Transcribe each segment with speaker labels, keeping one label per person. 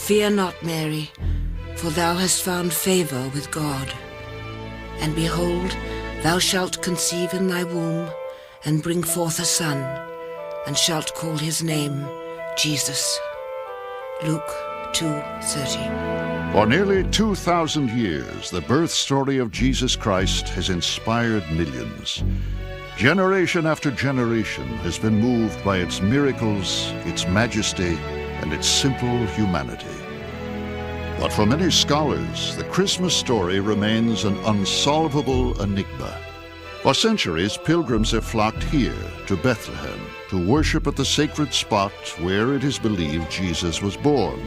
Speaker 1: Fear not, Mary, for thou hast found favor with God. And behold, thou shalt conceive in thy womb, and bring forth a son, and shalt call his name Jesus. Luke 2:30.
Speaker 2: For nearly 2,000 years, the birth story of Jesus Christ has inspired millions. Generation after generation has been moved by its miracles, its majesty, and its simple humanity. But for many scholars, the Christmas story remains an unsolvable enigma. For centuries, pilgrims have flocked here to Bethlehem to worship at the sacred spot where it is believed Jesus was born.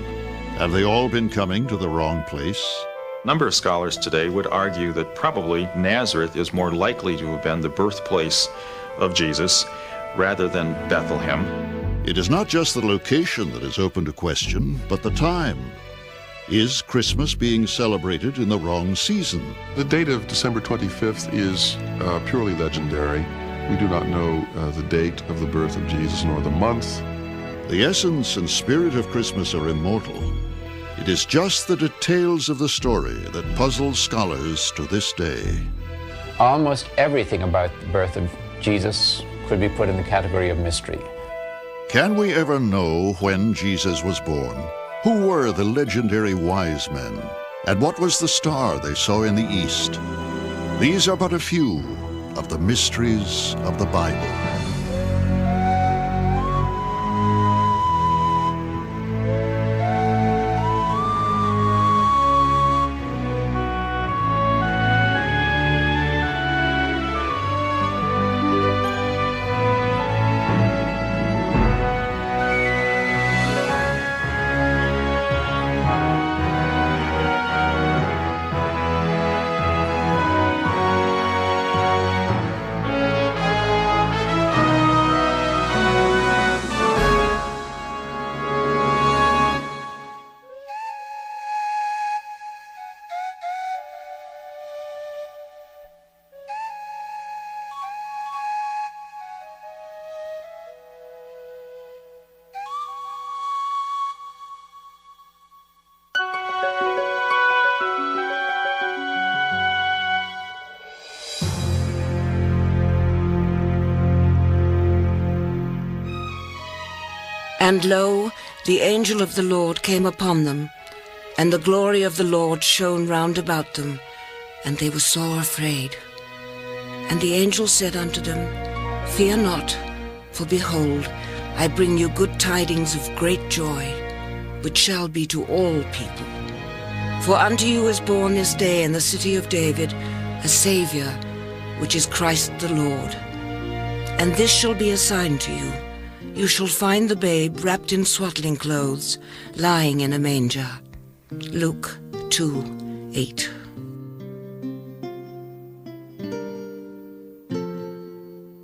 Speaker 2: Have they all been coming to the wrong place?
Speaker 3: A number of scholars today would argue that probably Nazareth is more likely to have been the birthplace of Jesus rather than Bethlehem.
Speaker 2: It is not just the location that is open to question, but the time. Is Christmas being celebrated in the wrong season?
Speaker 4: The date of December 25th is purely legendary. We do not know the date of the birth of Jesus nor the month.
Speaker 2: The essence and spirit of Christmas are immortal. It is just the details of the story that puzzle scholars to this day.
Speaker 5: Almost everything about the birth of Jesus could be put in the category of mystery.
Speaker 2: Can we ever know when Jesus was born? Who were the legendary wise men? And what was the star they saw in the east? These are but a few of the mysteries of the Bible.
Speaker 1: And lo, the angel of the Lord came upon them, and the glory of the Lord shone round about them, and they were sore afraid. And the angel said unto them, Fear not, for behold, I bring you good tidings of great joy, which shall be to all people. For unto you is born this day in the city of David a Saviour, which is Christ the Lord. And this shall be a sign to you. You shall find the babe wrapped in swaddling clothes, lying in a manger. Luke 2:8.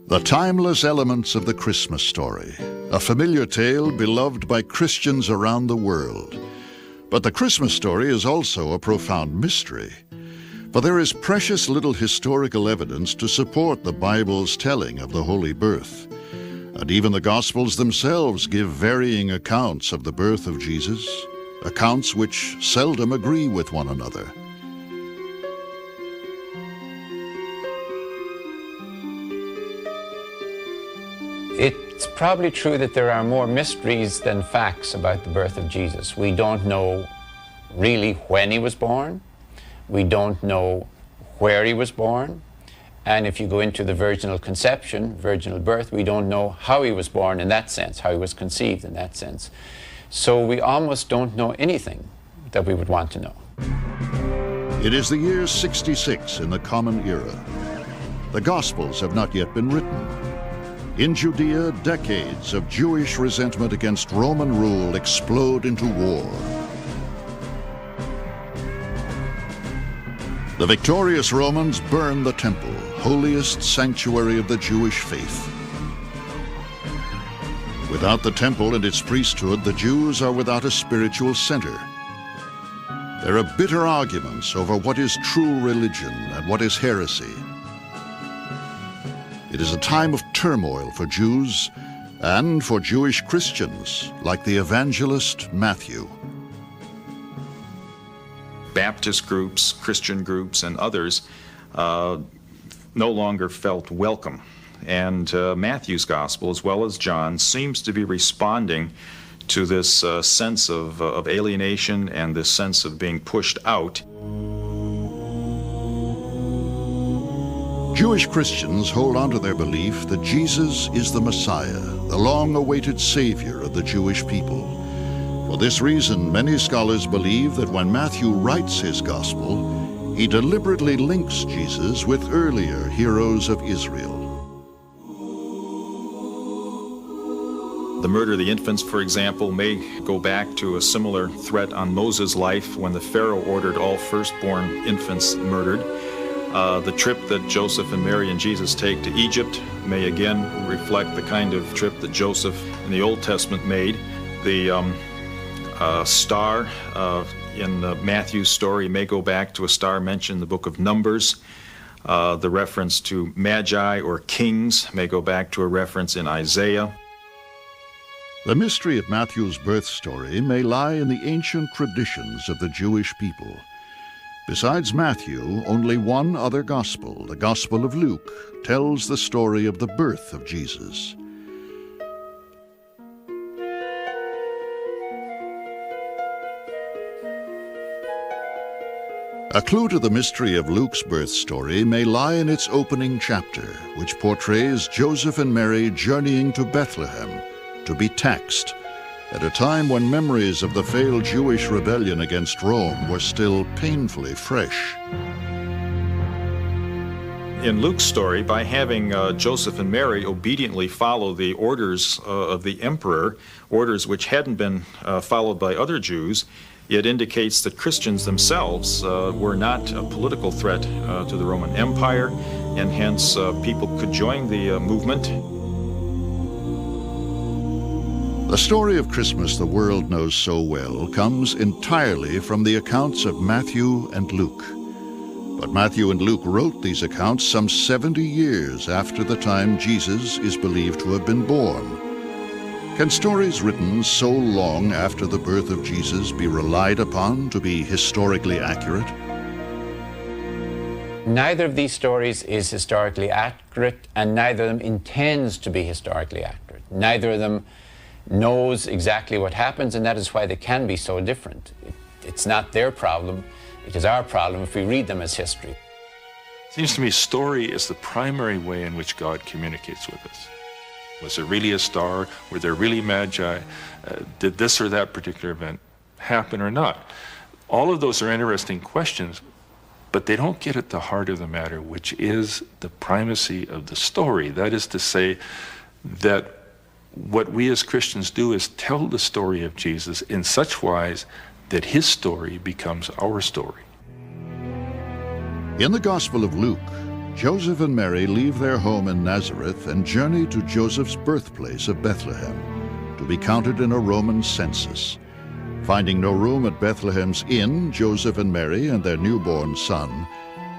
Speaker 2: The timeless elements of the Christmas story, a familiar tale beloved by Christians around the world. But the Christmas story is also a profound mystery, for there is precious little historical evidence to support the Bible's telling of the Holy Birth. And even the Gospels themselves give varying accounts of the birth of Jesus, accounts which seldom agree with one another.
Speaker 5: It's probably true that there are more mysteries than facts about the birth of Jesus. We don't know really when he was born. We don't know where he was born. And if you go into the virginal conception, virginal birth, we don't know how he was born in that sense, how he was conceived in that sense. So we almost don't know anything that we would want to know.
Speaker 2: It is the year 66 in the Common Era. The Gospels have not yet been written. In Judea, decades of Jewish resentment against Roman rule explode into war. The victorious Romans burn the temple, holiest sanctuary of the Jewish faith. Without the temple and its priesthood, the Jews are without a spiritual center. There are bitter arguments over what is true religion and what is heresy. It is a time of turmoil for Jews and for Jewish Christians like the evangelist Matthew.
Speaker 3: Baptist groups, Christian groups, and others no longer felt welcome. And Matthew's gospel, as well as John, seems to be responding to this sense of alienation and this sense of being pushed out.
Speaker 2: Jewish Christians hold on to their belief that Jesus is the Messiah, the long-awaited Savior of the Jewish people. For this reason, many scholars believe that when Matthew writes his gospel, he deliberately links Jesus with earlier heroes of Israel.
Speaker 3: The murder of the infants, for example, may go back to a similar threat on Moses' life when the Pharaoh ordered all firstborn infants murdered. The trip that Joseph and Mary and Jesus take to Egypt may again reflect the kind of trip that Joseph in the Old Testament made. The star in Matthew's story may go back to a star mentioned in the book of Numbers. The reference to magi or kings may go back to a reference in Isaiah.
Speaker 2: The mystery of Matthew's birth story may lie in the ancient traditions of the Jewish people. Besides Matthew, only one other gospel, the Gospel of Luke, tells the story of the birth of Jesus. A clue to the mystery of Luke's birth story may lie in its opening chapter, which portrays Joseph and Mary journeying to Bethlehem to be taxed, at a time when memories of the failed Jewish rebellion against Rome were still painfully fresh.
Speaker 3: In Luke's story, by having Joseph and Mary obediently follow the orders of the emperor, orders which hadn't been followed by other Jews, it indicates that Christians themselves were not a political threat to the Roman Empire, and hence people could join the movement.
Speaker 2: The story of Christmas the world knows so well comes entirely from the accounts of Matthew and Luke. But Matthew and Luke wrote these accounts some 70 years after the time Jesus is believed to have been born. Can stories written so long after the birth of Jesus be relied upon to be historically accurate?
Speaker 5: Neither of these stories is historically accurate, and neither of them intends to be historically accurate. Neither of them knows exactly what happens, and that is why they can be so different. It's not their problem, it is our problem if we read them as history.
Speaker 6: It seems to me story is the primary way in which God communicates with us. Was there really a star? Were there really magi? Did this or that particular event happen or not? All of those are interesting questions, but they don't get at the heart of the matter, which is the primacy of the story. That is to say that what we as Christians do is tell the story of Jesus in such wise that his story becomes our story.
Speaker 2: In the Gospel of Luke, Joseph and Mary leave their home in Nazareth and journey to Joseph's birthplace of Bethlehem to be counted in a Roman census. Finding no room at Bethlehem's inn, Joseph and Mary and their newborn son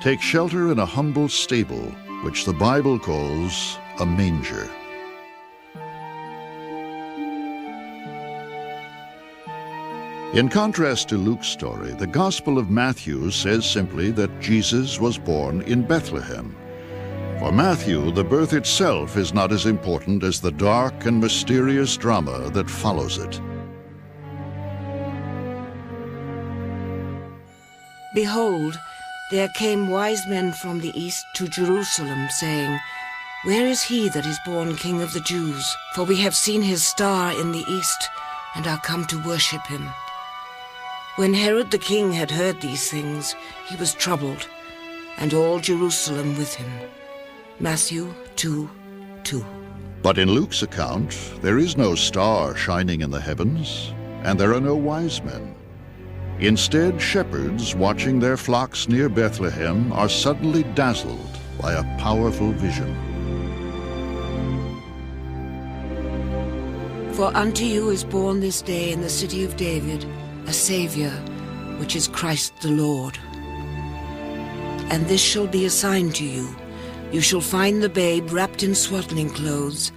Speaker 2: take shelter in a humble stable, which the Bible calls a manger. In contrast to Luke's story, the Gospel of Matthew says simply that Jesus was born in Bethlehem. For Matthew, the birth itself is not as important as the dark and mysterious drama that follows it.
Speaker 1: Behold, there came wise men from the east to Jerusalem, saying, Where is he that is born King of the Jews? For we have seen his star in the east, and are come to worship him. When Herod the king had heard these things, he was troubled, and all Jerusalem with him. Matthew 2:2.
Speaker 2: But in Luke's account, there is no star shining in the heavens, and there are no wise men. Instead, shepherds watching their flocks near Bethlehem are suddenly dazzled by a powerful vision.
Speaker 1: For unto you is born this day in the city of David a Savior, which is Christ the Lord. And this shall be a sign to you. You shall find the babe wrapped in swaddling clothes,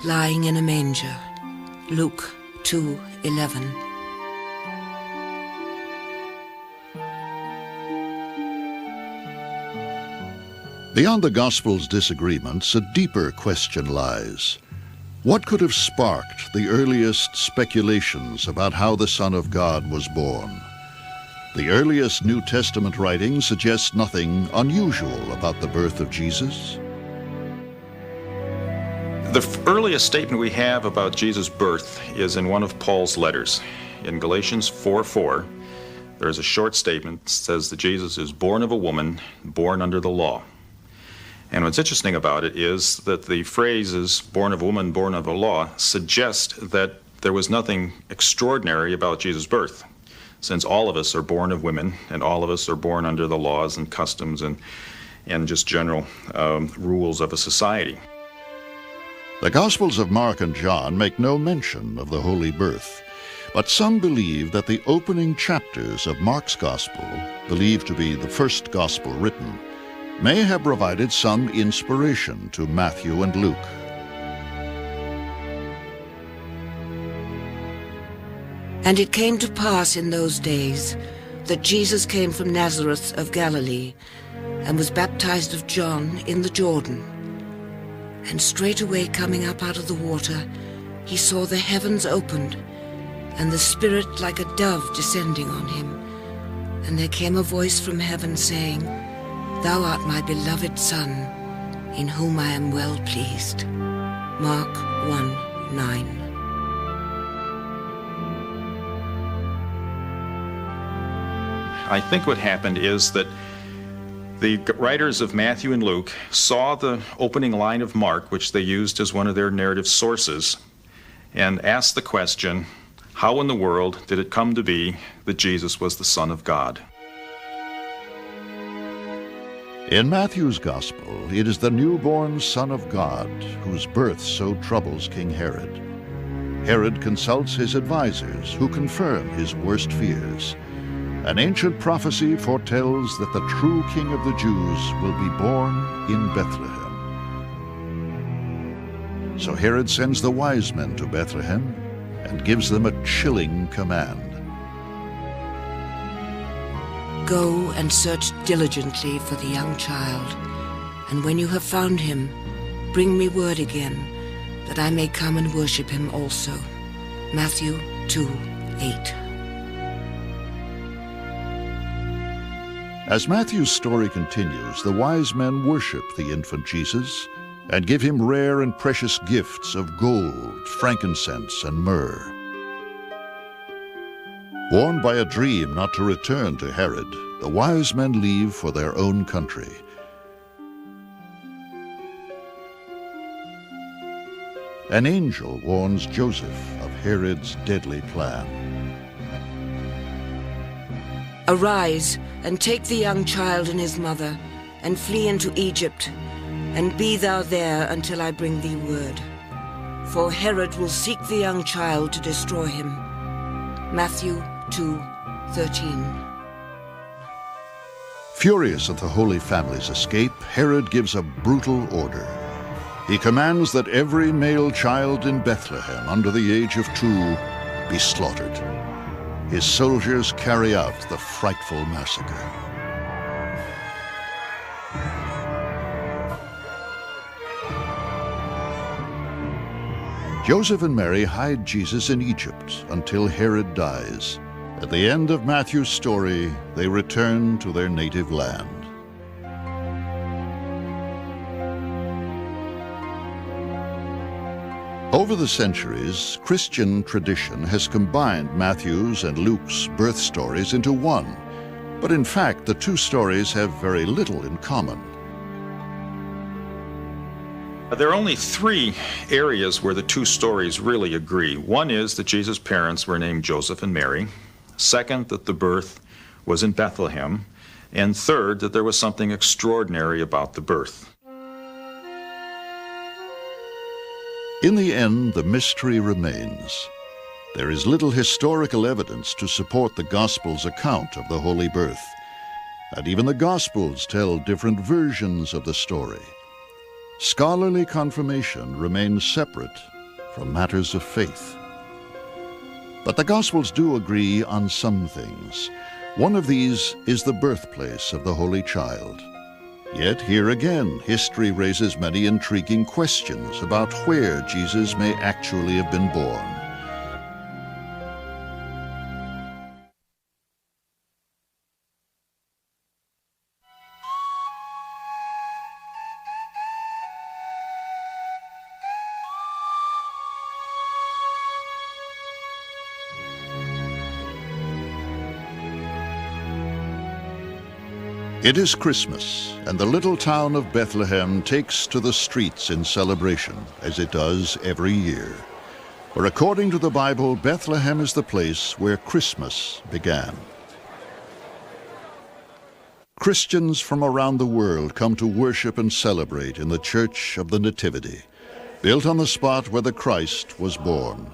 Speaker 1: lying in a manger. Luke 2:11.
Speaker 2: Beyond the Gospel's disagreements, a deeper question lies. What could have sparked the earliest speculations about how the Son of God was born? The earliest New Testament writings suggest nothing unusual about the birth of Jesus.
Speaker 3: The earliest statement we have about Jesus' birth is in one of Paul's letters. In Galatians 4:4, there is a short statement that says that Jesus is born of a woman, born under the law. And what's interesting about it is that the phrases, born of a woman, born of a law, suggest that there was nothing extraordinary about Jesus' birth, since all of us are born of women, and all of us are born under the laws and customs and just general rules of a society.
Speaker 2: The Gospels of Mark and John make no mention of the holy birth, but some believe that the opening chapters of Mark's Gospel, believed to be the first Gospel written, may have provided some inspiration to Matthew and Luke.
Speaker 1: And it came to pass in those days that Jesus came from Nazareth of Galilee, and was baptized of John in the Jordan. And straightway coming up out of the water, he saw the heavens opened, and the Spirit like a dove descending on him. And there came a voice from heaven saying, Thou art my beloved Son, in whom I am well pleased. Mark 1:9.
Speaker 3: I think what happened is that the writers of Matthew and Luke saw the opening line of Mark, which they used as one of their narrative sources, and asked the question, how in the world did it come to be that Jesus was the Son of God?
Speaker 2: In Matthew's Gospel, it is the newborn Son of God whose birth so troubles King Herod. Herod consults his advisors, who confirm his worst fears. An ancient prophecy foretells that the true King of the Jews will be born in Bethlehem. So Herod sends the wise men to Bethlehem and gives them a chilling command.
Speaker 1: Go and search diligently for the young child, and when you have found him, bring me word again, that I may come and worship him also. Matthew 2:8.
Speaker 2: As Matthew's story continues, the wise men worship the infant Jesus and give him rare and precious gifts of gold, frankincense, and myrrh. Warned by a dream not to return to Herod, the wise men leave for their own country. An angel warns Joseph of Herod's deadly plan.
Speaker 1: Arise, and take the young child and his mother, and flee into Egypt, and be thou there until I bring thee word. For Herod will seek the young child to destroy him. Matthew 2:13.
Speaker 2: Furious at the Holy Family's escape, Herod gives a brutal order. He commands that every male child in Bethlehem under the age of 2 be slaughtered. His soldiers carry out the frightful massacre. Joseph and Mary hide Jesus in Egypt until Herod dies. At the end of Matthew's story, they return to their native land. Over the centuries, Christian tradition has combined Matthew's and Luke's birth stories into one, but in fact, the two stories have very little in common.
Speaker 3: There are only 3 areas where the two stories really agree. One is that Jesus' parents were named Joseph and Mary. Second, that the birth was in Bethlehem. And third, that there was something extraordinary about the birth.
Speaker 2: In the end, the mystery remains. There is little historical evidence to support the Gospel's account of the Holy Birth. And even the Gospels tell different versions of the story. Scholarly confirmation remains separate from matters of faith. But the Gospels do agree on some things. One of these is the birthplace of the Holy Child. Yet here again, history raises many intriguing questions about where Jesus may actually have been born. It is Christmas, and the little town of Bethlehem takes to the streets in celebration, as it does every year. For according to the Bible, Bethlehem is the place where Christmas began. Christians from around the world come to worship and celebrate in the Church of the Nativity, built on the spot where the Christ was born.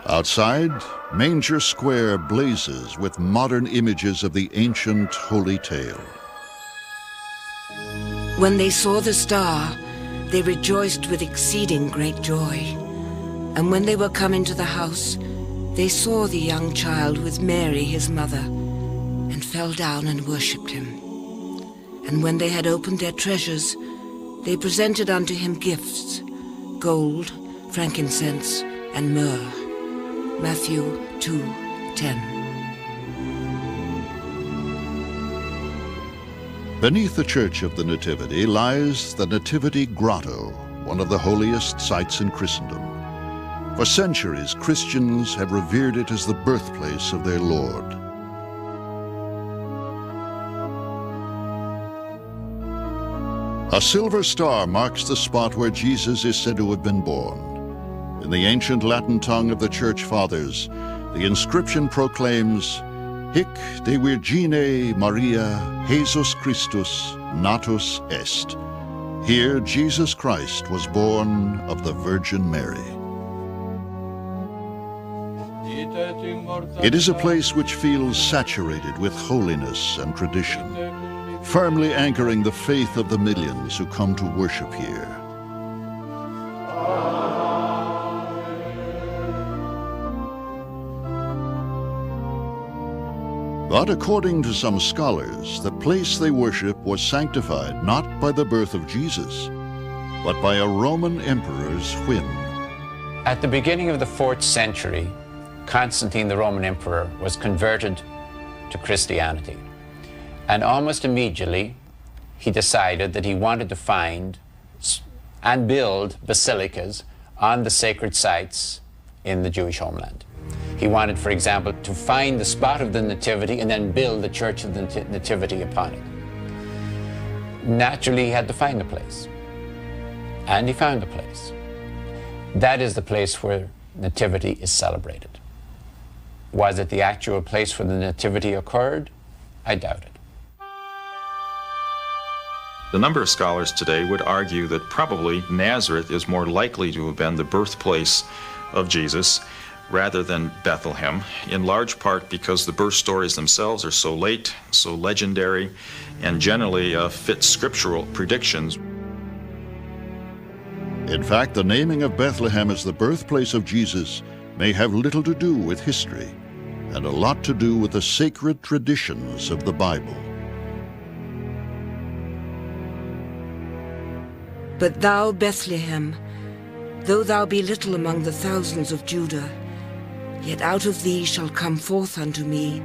Speaker 2: Outside, Manger Square blazes with modern images of the ancient holy tale.
Speaker 1: When they saw the star, they rejoiced with exceeding great joy. And when they were come into the house, they saw the young child with Mary his mother, and fell down and worshipped him. And when they had opened their treasures, they presented unto him gifts, gold, frankincense, and myrrh. Matthew 2:10.
Speaker 2: Beneath the Church of the Nativity lies the Nativity Grotto, one of the holiest sites in Christendom. For centuries, Christians have revered it as the birthplace of their Lord. A silver star marks the spot where Jesus is said to have been born. In the ancient Latin tongue of the Church Fathers, the inscription proclaims, Hic de Virgine Maria Jesus Christus natus est. Here Jesus Christ was born of the Virgin Mary. It is a place which feels saturated with holiness and tradition, firmly anchoring the faith of the millions who come to worship here. But according to some scholars, the place they worship was sanctified not by the birth of Jesus, but by a Roman emperor's whim.
Speaker 5: At the beginning of the 4th century, Constantine, the Roman emperor, was converted to Christianity. And almost immediately, he decided that he wanted to find and build basilicas on the sacred sites in the Jewish homeland. He wanted, for example, to find the spot of the Nativity and then build the Church of the Nativity upon it. Naturally, he had to find a place. And he found a place. That is the place where Nativity is celebrated. Was it the actual place where the Nativity occurred? I doubt it.
Speaker 3: The number of scholars today would argue that probably Nazareth is more likely to have been the birthplace of Jesus rather than Bethlehem, in large part because the birth stories themselves are so late, so legendary, and generally fit scriptural predictions.
Speaker 2: In fact, the naming of Bethlehem as the birthplace of Jesus may have little to do with history, and a lot to do with the sacred traditions of the Bible.
Speaker 1: But thou, Bethlehem, though thou be little among the thousands of Judah, yet out of thee shall come forth unto me,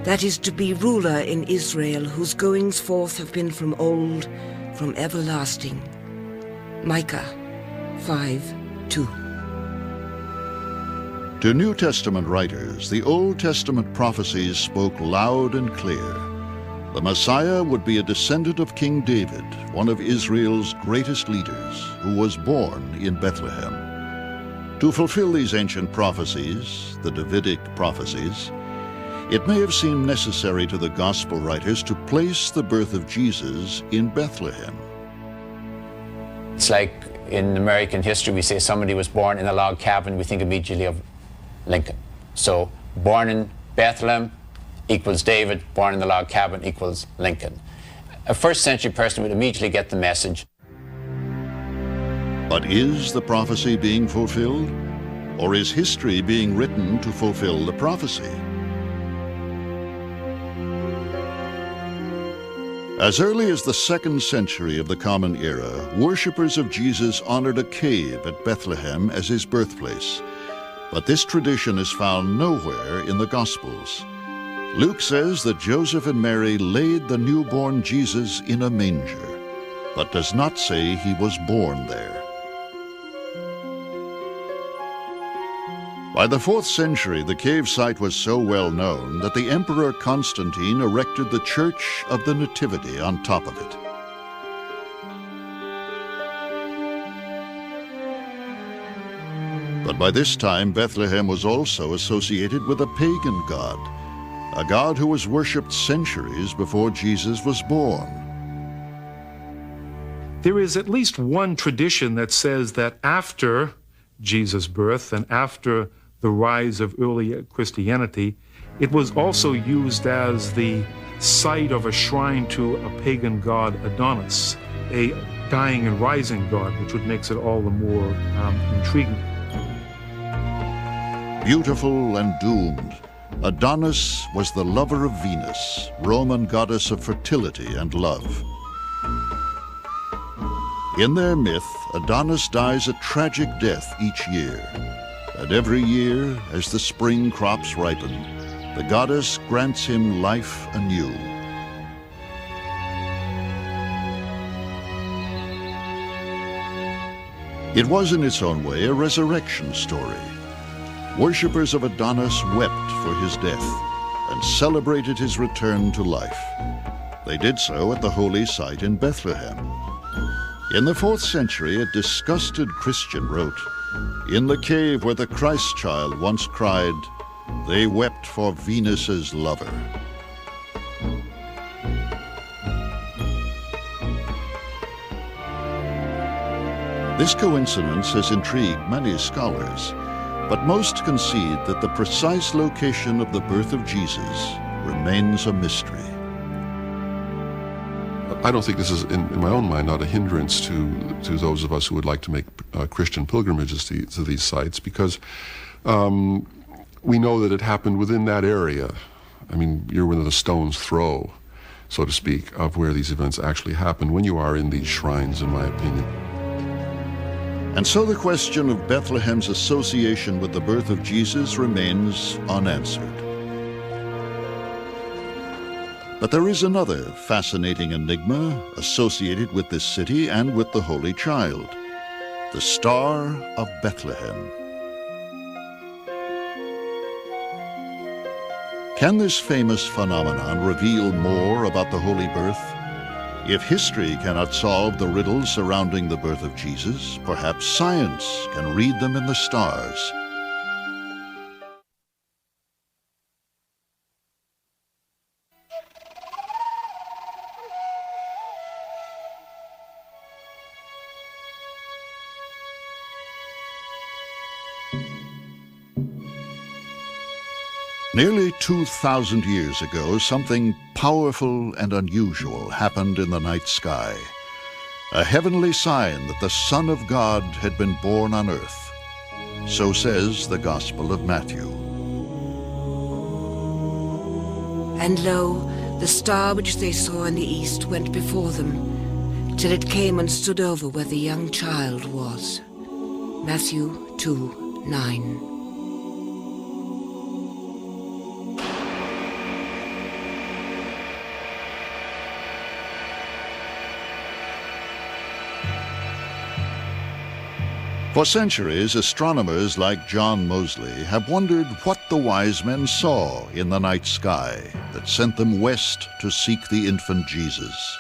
Speaker 1: that is to be ruler in Israel, whose goings forth have been from old, from everlasting. Micah 5:2.
Speaker 2: To New Testament writers, the Old Testament prophecies spoke loud and clear. The Messiah would be a descendant of King David, one of Israel's greatest leaders, who was born in Bethlehem. To fulfill these ancient prophecies, the Davidic prophecies, it may have seemed necessary to the Gospel writers to place the birth of Jesus in Bethlehem.
Speaker 5: It's like in American history, we say somebody was born in a log cabin, we think immediately of Lincoln. So, born in Bethlehem equals David, born in the log cabin equals Lincoln. A first-century person would immediately get the message.
Speaker 2: But is the prophecy being fulfilled? Or is history being written to fulfill the prophecy? As early as the 2nd century of the Common Era, worshippers of Jesus honored a cave at Bethlehem as his birthplace. But this tradition is found nowhere in the Gospels. Luke says that Joseph and Mary laid the newborn Jesus in a manger, but does not say he was born there. By the 4th century, the cave site was so well known that the Emperor Constantine erected the Church of the Nativity on top of it. But by this time, Bethlehem was also associated with a pagan god, a god who was worshipped centuries before Jesus was born.
Speaker 7: There is at least one tradition that says that after Jesus' birth and after the rise of early Christianity, it was also used as the site of a shrine to a pagan god Adonis, a dying and rising god, which would make it all the more intriguing.
Speaker 2: Beautiful and doomed, Adonis was the lover of Venus, Roman goddess of fertility and love. In their myth, Adonis dies a tragic death each year. And every year, as the spring crops ripen, the goddess grants him life anew. It was in its own way a resurrection story. Worshippers of Adonis wept for his death and celebrated his return to life. They did so at the holy site in Bethlehem. In the 4th century, a disgusted Christian wrote, "In the cave where the Christ child once cried, they wept for Venus's lover." This coincidence has intrigued many scholars, but most concede that the precise location of the birth of Jesus remains a mystery.
Speaker 4: I don't think this is, in my own mind, not a hindrance to those of us who would like to make Christian pilgrimages to these sites, because we know that it happened within that area. I mean, you're within a stone's throw, so to speak, of where these events actually happened when you are in these shrines, in my opinion.
Speaker 2: And so the question of Bethlehem's association with the birth of Jesus remains unanswered. But there is another fascinating enigma associated with this city and with the Holy Child, the Star of Bethlehem. Can this famous phenomenon reveal more about the Holy Birth? If history cannot solve the riddles surrounding the birth of Jesus, perhaps science can read them in the stars. Nearly 2,000 years ago, something powerful and unusual happened in the night sky. A heavenly sign that the Son of God had been born on earth. So says the Gospel of Matthew.
Speaker 1: And lo, the star which they saw in the east went before them, till it came and stood over where the young child was. Matthew 2:9.
Speaker 2: For centuries, astronomers like John Moseley have wondered what the wise men saw in the night sky that sent them west to seek the infant Jesus.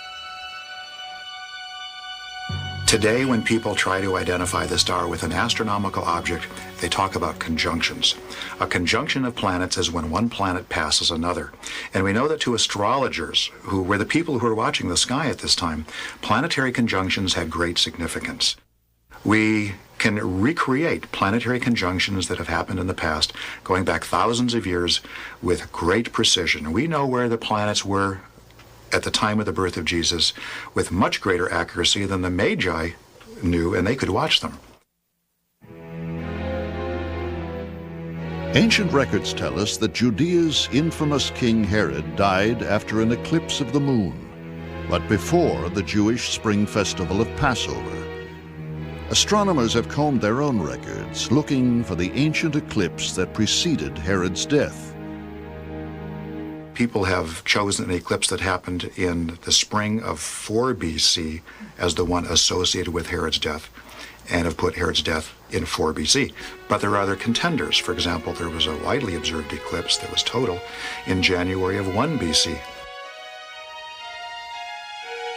Speaker 8: Today, when people try to identify the star with an astronomical object, they talk about conjunctions. A conjunction of planets is when one planet passes another. And we know that to astrologers, who were the people who were watching the sky at this time, planetary conjunctions had great significance. We can recreate planetary conjunctions that have happened in the past, going back thousands of years, with great precision. We know where the planets were at the time of the birth of Jesus with much greater accuracy than the Magi knew, and they could watch them.
Speaker 2: Ancient records tell us that Judea's infamous King Herod died after an eclipse of the moon. but before the Jewish spring festival of Passover. Astronomers have combed their own records, looking for the ancient eclipse that preceded Herod's death.
Speaker 8: People have chosen an eclipse that happened in the spring of 4 BC as the one associated with Herod's death, and have put Herod's death in 4 BC. But there are other contenders. For example, there was a widely observed eclipse that was total in January of 1 BC.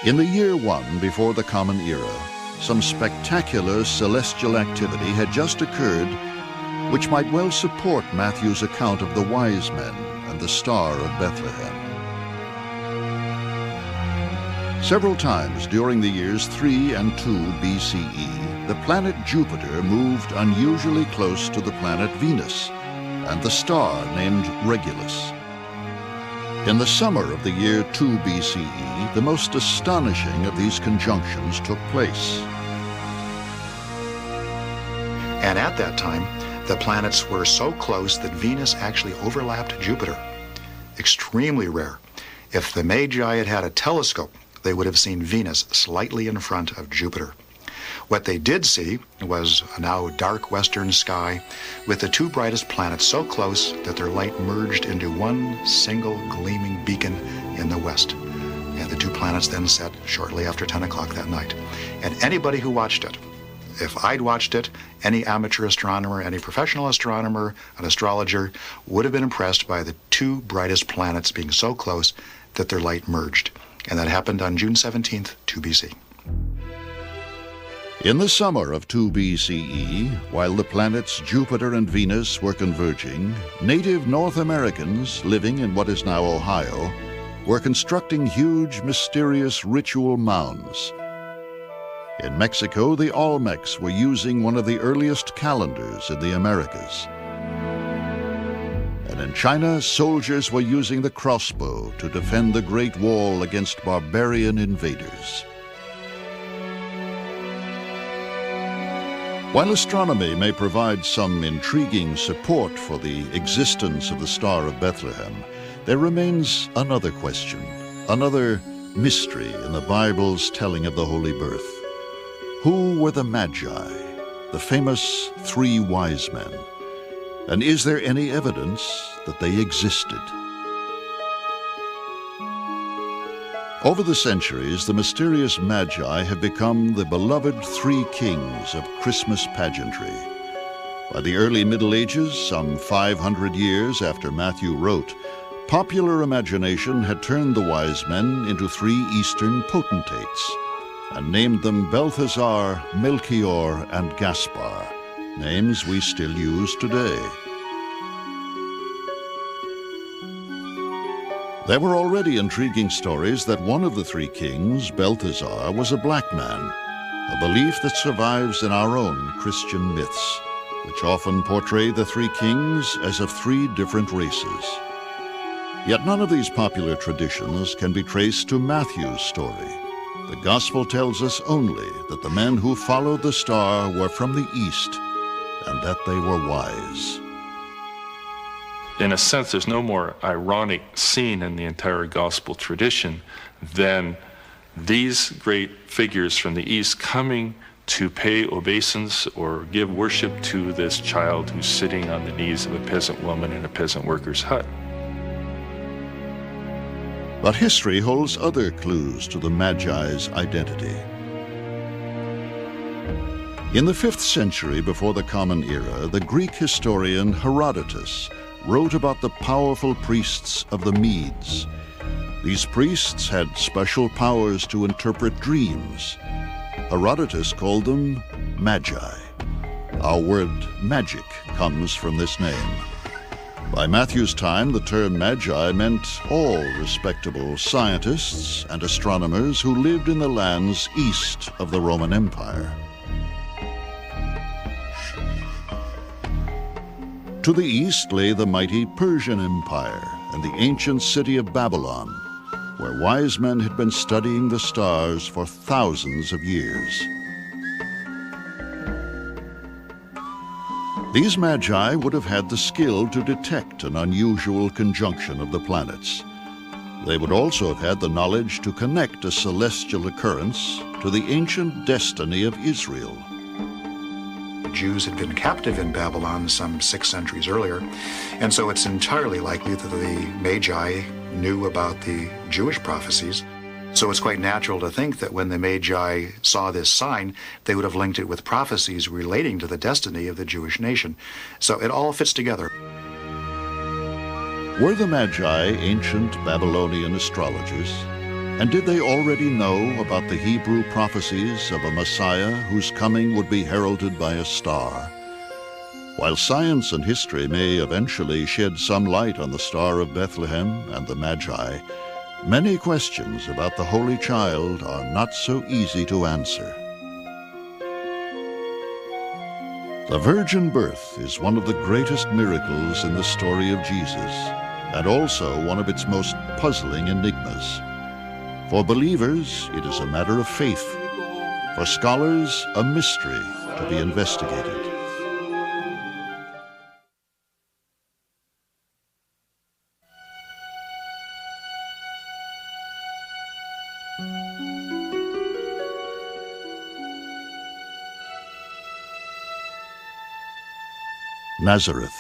Speaker 2: In the year 1 before the Common Era, some spectacular celestial activity had just occurred which might well support Matthew's account of the wise men and the star of Bethlehem. Several times during the years 3 and 2 BCE, the planet Jupiter moved unusually close to the planet Venus and the star named Regulus. In the summer of the year 2 BCE, the most astonishing of these conjunctions took place.
Speaker 8: And at that time, the planets were so close that Venus actually overlapped Jupiter. Extremely rare. If the Magi had had a telescope, they would have seen Venus slightly in front of Jupiter. What they did see was a now dark western sky with the 2 brightest planets so close that their light merged into one single gleaming beacon in the west. And the 2 planets then set shortly after 10 o'clock that night. And anybody who watched it, if I'd watched it, any amateur astronomer, any professional astronomer, an astrologer, would have been impressed by the 2 brightest planets being so close that their light merged. And that happened on June 17th, 2 BC.
Speaker 2: In the summer of 2 BCE, while the planets Jupiter and Venus were converging, native North Americans living in what is now Ohio were constructing huge, mysterious ritual mounds. In Mexico, the Olmecs were using one of the earliest calendars in the Americas. And in China, soldiers were using the crossbow to defend the Great Wall against barbarian invaders. While astronomy may provide some intriguing support for the existence of the Star of Bethlehem, there remains another question, another mystery in the Bible's telling of the Holy Birth. Who were the Magi, the famous 3 wise men? And is there any evidence that they existed? Over the centuries, the mysterious Magi have become the beloved 3 kings of Christmas pageantry. By the early Middle Ages, some 500 years after Matthew wrote, popular imagination had turned the wise men into 3 Eastern potentates and named them Balthazar, Melchior, and Gaspar, names we still use today. There were already intriguing stories that one of the 3 kings, Balthazar, was a black man, a belief that survives in our own Christian myths, which often portray the 3 kings as of 3 different races. Yet none of these popular traditions can be traced to Matthew's story. The Gospel tells us only that the men who followed the star were from the east and that they were wise.
Speaker 6: In a sense, there's no more ironic scene in the entire gospel tradition than these great figures from the East coming to pay obeisance or give worship to this child who's sitting on the knees of a peasant woman in a peasant worker's hut.
Speaker 2: But history holds other clues to the Magi's identity. In the 5th century before the Common Era, the Greek historian Herodotus wrote about the powerful priests of the Medes. These priests had special powers to interpret dreams. Herodotus called them Magi. Our word magic comes from this name. By Matthew's time, the term Magi meant all respectable scientists and astronomers who lived in the lands east of the Roman Empire. To the east lay the mighty Persian Empire and the ancient city of Babylon, where wise men had been studying the stars for thousands of years. These Magi would have had the skill to detect an unusual conjunction of the planets. They would also have had the knowledge to connect a celestial occurrence to the ancient destiny of Israel.
Speaker 8: The Jews had been captive in Babylon some 6 centuries earlier, and so it's entirely likely that the Magi knew about the Jewish prophecies. So it's quite natural to think that when the Magi saw this sign, they would have linked it with prophecies relating to the destiny of the Jewish nation. So it all fits together.
Speaker 2: Were the Magi ancient Babylonian astrologers? And did they already know about the Hebrew prophecies of a Messiah whose coming would be heralded by a star? While science and history may eventually shed some light on the Star of Bethlehem and the Magi, many questions about the Holy Child are not so easy to answer. The virgin birth is one of the greatest miracles in the story of Jesus, and also one of its most puzzling enigmas. For believers, it is a matter of faith. For scholars, a mystery to be investigated. Nazareth,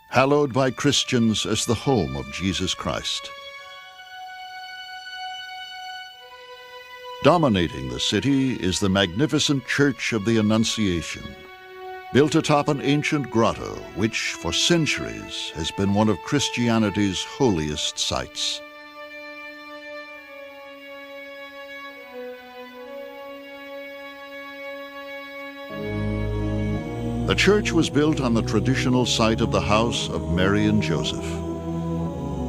Speaker 2: hallowed by Christians as the home of Jesus Christ. Dominating the city is the magnificent Church of the Annunciation, built atop an ancient grotto which, for centuries, has been one of Christianity's holiest sites. The church was built on the traditional site of the house of Mary and Joseph.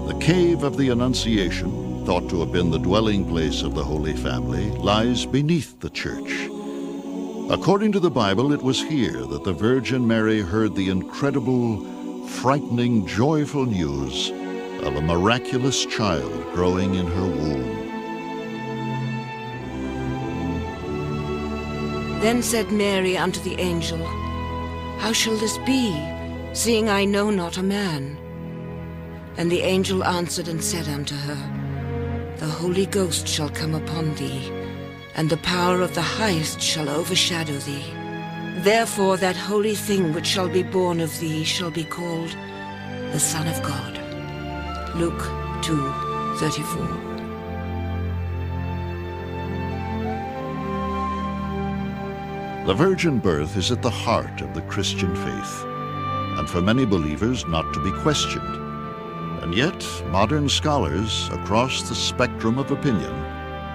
Speaker 2: The cave of the Annunciation, thought to have been the dwelling place of the Holy Family, lies beneath the church. According to the Bible, it was here that the Virgin Mary heard the incredible, frightening, joyful news of a miraculous child growing in her womb.
Speaker 1: Then said Mary unto the angel, How shall this be, seeing I know not a man? And the angel answered and said unto her, The Holy Ghost shall come upon thee, and the power of the Highest shall overshadow thee. Therefore that holy thing which shall be born of thee shall be called the Son of God. Luke 2:34.
Speaker 2: The virgin birth is at the heart of the Christian faith, and for many believers not to be questioned. And yet, modern scholars across the spectrum of opinion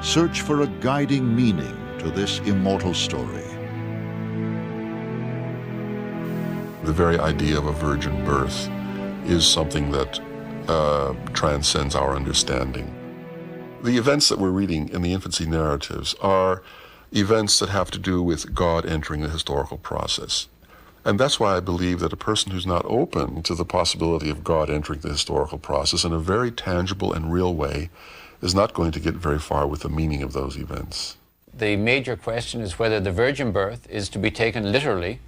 Speaker 2: search for a guiding meaning to this immortal story.
Speaker 4: The very idea of a virgin birth is something that transcends our understanding. The events that we're reading in the infancy narratives are events that have to do with God entering the historical process. And that's why I believe that a person who's not open to the possibility of God entering the historical process in a very tangible and real way is not going to get very far with the meaning of those events.
Speaker 5: The major question is whether the virgin birth is to be taken literally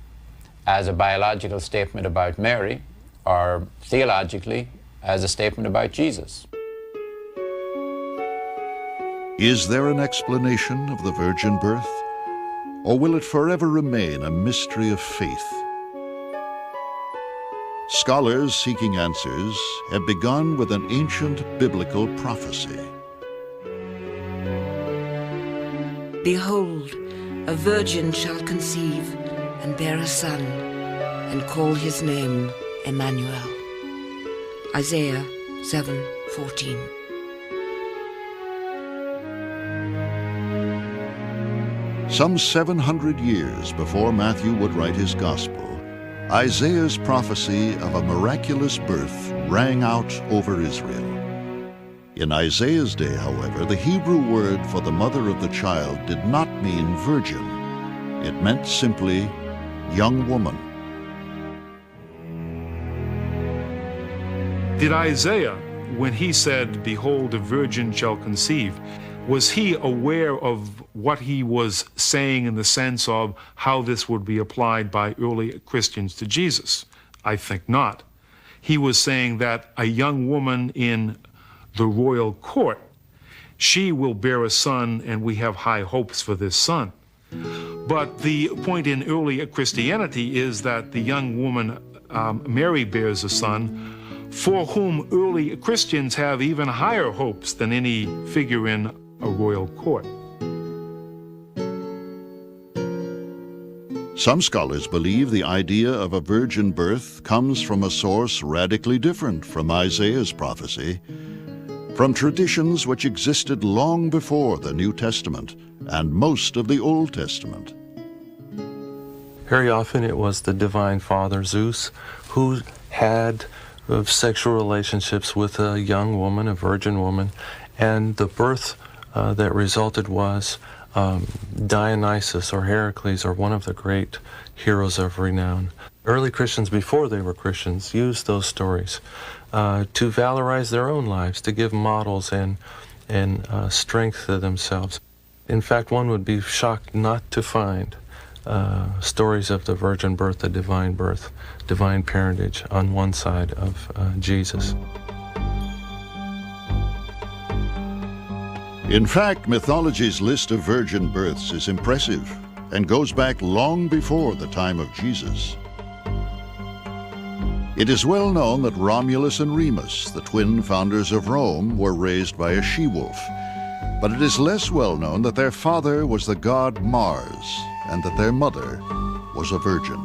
Speaker 5: as a biological statement about Mary, or theologically as a statement about Jesus.
Speaker 2: Is there an explanation of the virgin birth, or will it forever remain a mystery of faith? Scholars seeking answers have begun with an ancient biblical prophecy.
Speaker 1: Behold, a virgin shall conceive and bear a son, and call his name Emmanuel. Isaiah 7:14.
Speaker 2: Some 700 years before Matthew would write his gospel, Isaiah's prophecy of a miraculous birth rang out over Israel. In Isaiah's day, however, the Hebrew word for the mother of the child did not mean virgin. It meant simply young woman.
Speaker 7: Did Isaiah, when he said, Behold, a virgin shall conceive, was he aware of what he was saying in the sense of how this would be applied by early Christians to Jesus? I think not. He was saying that a young woman in the royal court. She will bear a son, and we have high hopes for this son. But the point in early Christianity is that the young woman, Mary, bears a son, for whom early Christians have even higher hopes than any figure in a royal court.
Speaker 2: Some scholars believe the idea of a virgin birth comes from a source radically different from Isaiah's prophecy, from traditions which existed long before the New Testament and most of the Old Testament.
Speaker 9: Very often it was the divine father, Zeus, who had sexual relationships with a young woman, a virgin woman, and the birth that resulted was Dionysus or Heracles or one of the great heroes of renown. Early Christians, before they were Christians, used those stories to valorize their own lives, to give models and strength to themselves. In fact, one would be shocked not to find stories of the virgin birth, the divine birth, divine parentage on one side of Jesus.
Speaker 2: In fact, mythology's list of virgin births is impressive and goes back long before the time of Jesus. It is well known that Romulus and Remus, the twin founders of Rome, were raised by a she-wolf, but it is less well known that their father was the god Mars and that their mother was a virgin.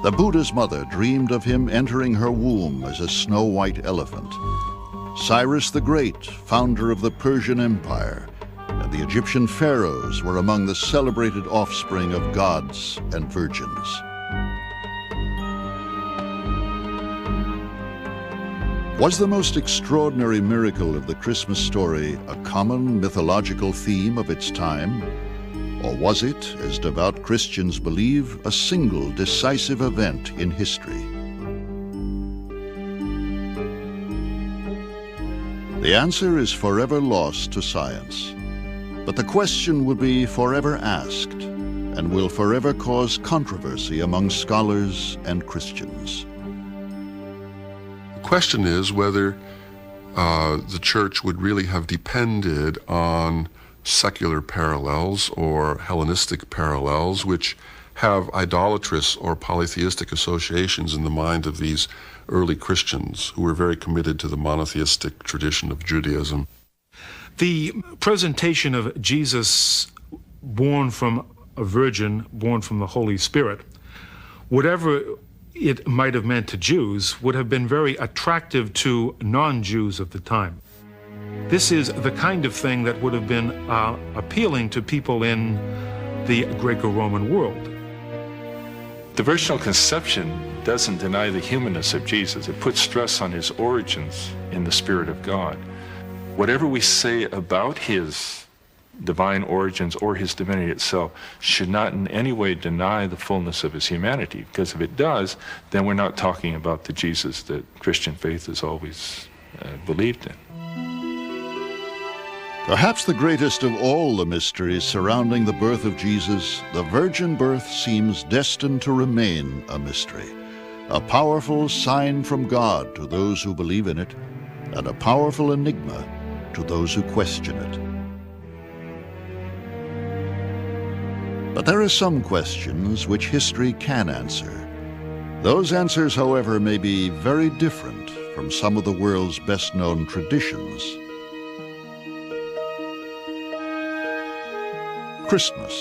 Speaker 2: The Buddha's mother dreamed of him entering her womb as a snow-white elephant. Cyrus the Great, founder of the Persian Empire, and the Egyptian pharaohs were among the celebrated offspring of gods and virgins. Was the most extraordinary miracle of the Christmas story a common mythological theme of its time? Or was it, as devout Christians believe, a single decisive event in history? The answer is forever lost to science, but the question will be forever asked and will forever cause controversy among scholars and Christians.
Speaker 4: The question is whether the church would really have depended on secular parallels or Hellenistic parallels, which have idolatrous or polytheistic associations in the mind of these early Christians who were very committed to the monotheistic tradition of Judaism.
Speaker 7: The presentation of Jesus born from a virgin, born from the Holy Spirit, whatever it might have meant to Jews, would have been very attractive to non-Jews of the time. This is the kind of thing that would have been appealing to people in the Greco-Roman world.
Speaker 6: The virginal conception doesn't deny the humanness of Jesus. It puts stress on his origins in the Spirit of God. Whatever we say about his divine origins or his divinity itself should not in any way deny the fullness of his humanity, because if it does, then we're not talking about the Jesus that Christian faith has always believed in.
Speaker 2: Perhaps the greatest of all the mysteries surrounding the birth of Jesus, the virgin birth seems destined to remain a mystery, a powerful sign from God to those who believe in it, and a powerful enigma to those who question it. But there are some questions which history can answer. Those answers, however, may be very different from some of the world's best-known traditions. Christmas,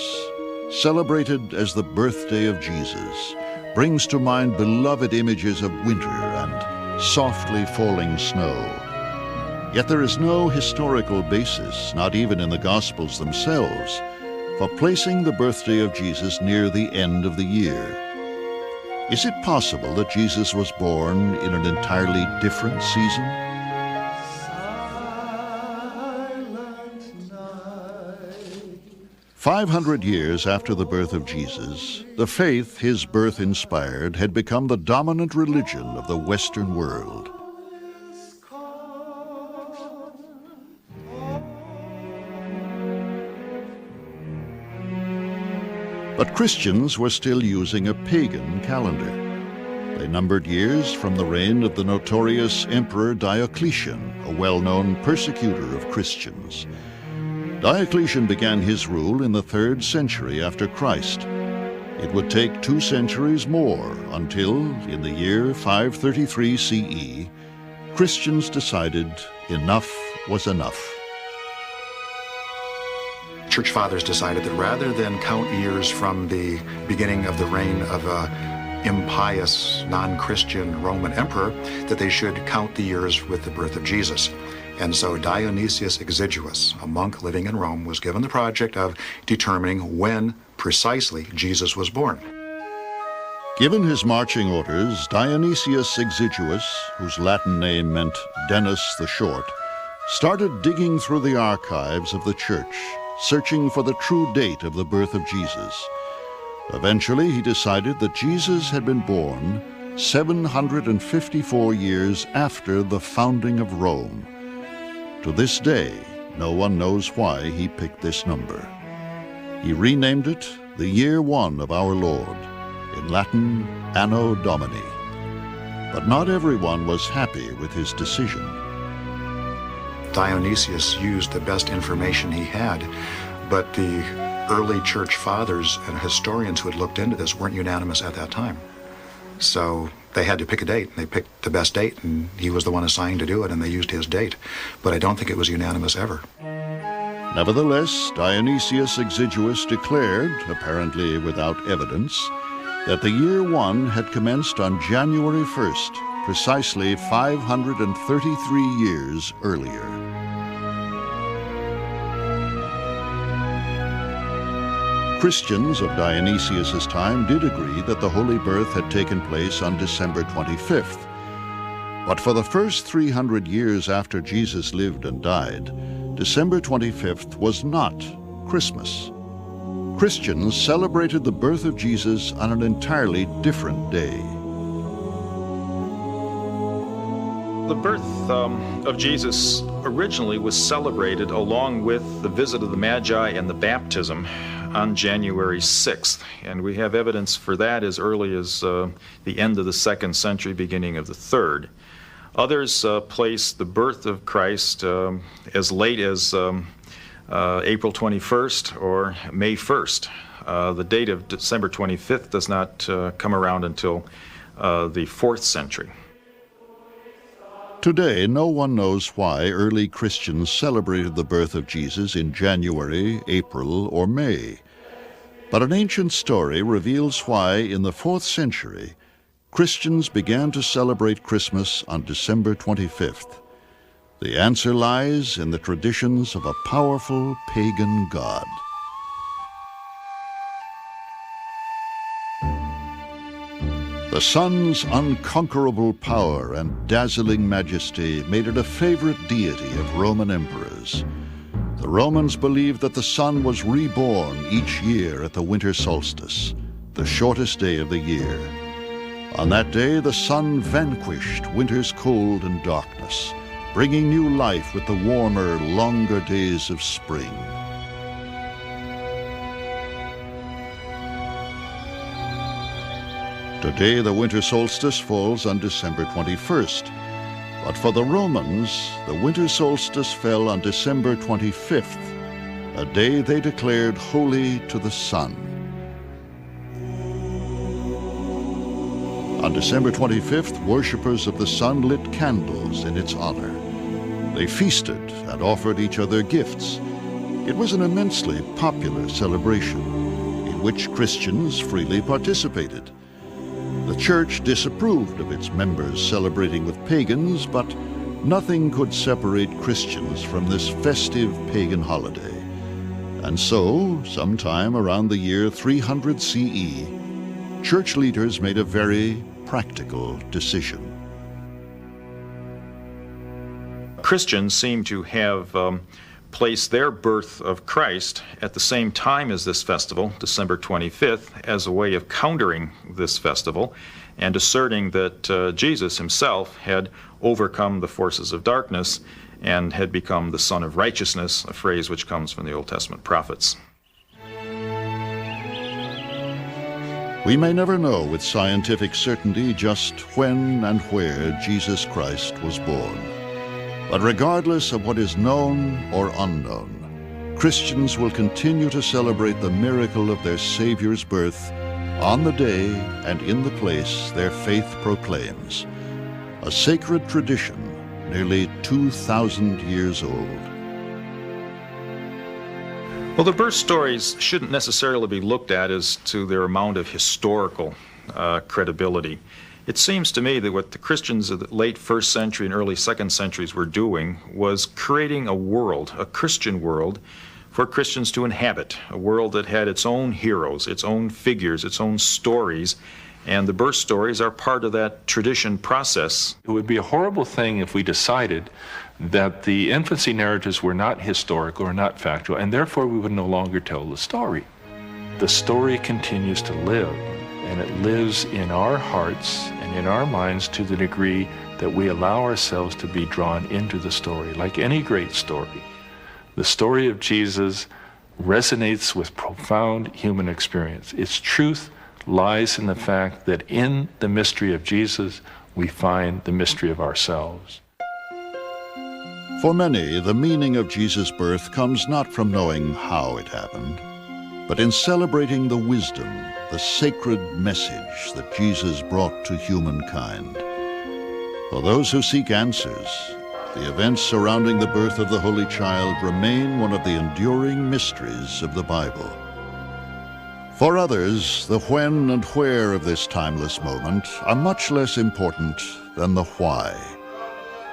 Speaker 2: celebrated as the birthday of Jesus, brings to mind beloved images of winter and softly falling snow. Yet there is no historical basis, not even in the Gospels themselves, for placing the birthday of Jesus near the end of the year. Is it possible that Jesus was born in an entirely different season? 500 years after the birth of Jesus, the faith his birth inspired had become the dominant religion of the Western world. But Christians were still using a pagan calendar. They numbered years from the reign of the notorious Emperor Diocletian, a well-known persecutor of Christians. Diocletian began his rule in the 3rd century after Christ. It would take 2 centuries more until, in the year 533 CE, Christians decided enough was enough.
Speaker 8: Church fathers decided that rather than count years from the beginning of the reign of a impious, non-Christian Roman emperor, that they should count the years with the birth of Jesus. And so Dionysius Exiguus, a monk living in Rome, was given the project of determining when precisely Jesus was born.
Speaker 2: Given his marching orders, Dionysius Exiguus, whose Latin name meant Denis the Short, started digging through the archives of the church, searching for the true date of the birth of Jesus. Eventually, he decided that Jesus had been born 754 years after the founding of Rome. To this day, no one knows why he picked this number. He renamed it the year 1 of our Lord, in Latin, Anno Domini. But not everyone was happy with his decision.
Speaker 8: Dionysius used the best information he had, but the early church fathers and historians who had looked into this weren't unanimous at that time. So they had to pick a date, and they picked the best date, and he was the one assigned to do it, and they used his date. But I don't think it was unanimous ever.
Speaker 2: Nevertheless, Dionysius Exiguus declared, apparently without evidence, that the year 1 had commenced on January 1st, precisely 533 years earlier. Christians of Dionysius' time did agree that the Holy Birth had taken place on December 25th. But for the first 300 years after Jesus lived and died, December 25th was not Christmas. Christians celebrated the birth of Jesus on an entirely different day.
Speaker 3: The birth of Jesus originally was celebrated along with the visit of the Magi and the baptism on January 6th. And we have evidence for that as early as the end of the 2nd century, beginning of the 3rd. Others place the birth of Christ as late as April 21st or May 1st. The date of December 25th does not come around until the 4th century.
Speaker 2: Today, no one knows why early Christians celebrated the birth of Jesus in January, April, or May. But an ancient story reveals why, in the 4th century, Christians began to celebrate Christmas on December 25th. The answer lies in the traditions of a powerful pagan god. The sun's unconquerable power and dazzling majesty made it a favorite deity of Roman emperors. The Romans believed that the sun was reborn each year at the winter solstice, the shortest day of the year. On that day, the sun vanquished winter's cold and darkness, bringing new life with the warmer, longer days of spring. Today, the winter solstice falls on December 21st. But for the Romans, the winter solstice fell on December 25th, a day they declared holy to the sun. On December 25th, worshippers of the sun lit candles in its honor. They feasted and offered each other gifts. It was an immensely popular celebration in which Christians freely participated. The church disapproved of its members celebrating with pagans, but nothing could separate Christians from this festive pagan holiday. And so, sometime around the year 300 CE, church leaders made a very practical decision.
Speaker 3: Christians seem to have placed their birth of Christ at the same time as this festival, December 25th, as a way of countering this festival and asserting that Jesus himself had overcome the forces of darkness and had become the Son of Righteousness, a phrase which comes from the Old Testament prophets.
Speaker 2: We may never know with scientific certainty just when and where Jesus Christ was born. But regardless of what is known or unknown, Christians will continue to celebrate the miracle of their Savior's birth on the day and in the place their faith proclaims, a sacred tradition nearly 2,000 years old.
Speaker 3: Well, the birth stories shouldn't necessarily be looked at as to their amount of historical credibility. It seems to me that what the Christians of the late first century and early second centuries were doing was creating a world, a Christian world, for Christians to inhabit, a world that had its own heroes, its own figures, its own stories, and the birth stories are part of that tradition process.
Speaker 6: It would be a horrible thing if we decided that the infancy narratives were not historical or not factual, and therefore we would no longer tell the story. The story continues to live, and it lives in our hearts and in our minds to the degree that we allow ourselves to be drawn into the story. Like any great story, the story of Jesus resonates with profound human experience. Its truth lies in the fact that in the mystery of Jesus, we find the mystery of ourselves.
Speaker 2: For many, the meaning of Jesus' birth comes not from knowing how it happened, but in celebrating the wisdom, the sacred message that Jesus brought to humankind. For those who seek answers, the events surrounding the birth of the Holy Child remain one of the enduring mysteries of the Bible. For others, the when and where of this timeless moment are much less important than the why.